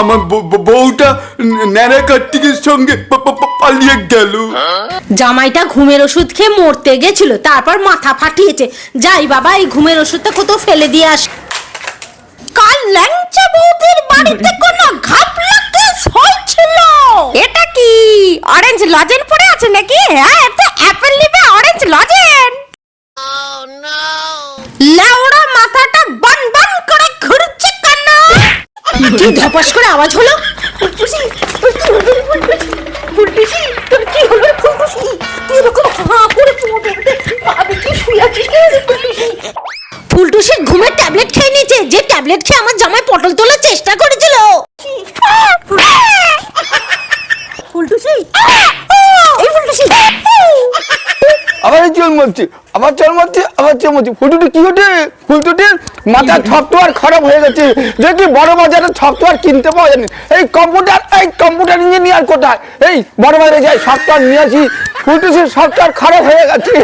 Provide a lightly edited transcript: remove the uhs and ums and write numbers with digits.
আমার বউটা ন্যাড়া কার্তিকের সঙ্গে পালিয়ে গেল। জামাইটা ঘুমের ওষুধ খেয়ে মরতে গেছিল, তারপর মাথা ফাটিয়েছে। যাই বাবা, এই ঘুমের ওষুধটা কোথাও ফেলে দিয়ে আস। কাল ল্যাংচা বৌদির বাড়িতে কোনো ঘাপলা কেস হয়েছিল। এটা কি অরেঞ্জ লজেন পড়ে আছে নাকি? হ্যাঁ, এটা অ্যাপেল লিবে অরেঞ্জ লজেন। লেওড়া মাথাটা বান বান করে ঘুরছে কেন? কি ধপাস করে আওয়াজ হলো? ফুলটুসি, ফুলটুসি, তোর কি হলো ফুলটুসি? তুই এরকম হাঁ করে পড়ে আমি কি শুয়ে আছি ফুলটুসি? ফুলটুসি ঘুমের ট্যাবলেট খেয়ে নিয়েছে, যে ট্যাবলেট খেয়ে আমার জামাই পটল তোলার চেষ্টা করেছিল। ফুলটুসি, এই ফুলটুসি আবার চল মারছি, আবার চল মারছি, আবার চল মারছি। ফুলটুটি কি ওঠে? ফুলটুটির মাথার সফটওয়্যার খারাপ হয়ে গেছে, দেখি বড় বাজারে সফটওয়্যার কিনতে পাওয়া যায়নি। এই কম্পিউটার ইঞ্জিনিয়ার কোথায়? এই বড় বাজারে যাই, সফটওয়্যার নিয়ে আসি। ফুলটুটির সফটওয়্যার খারাপ হয়ে গেছে।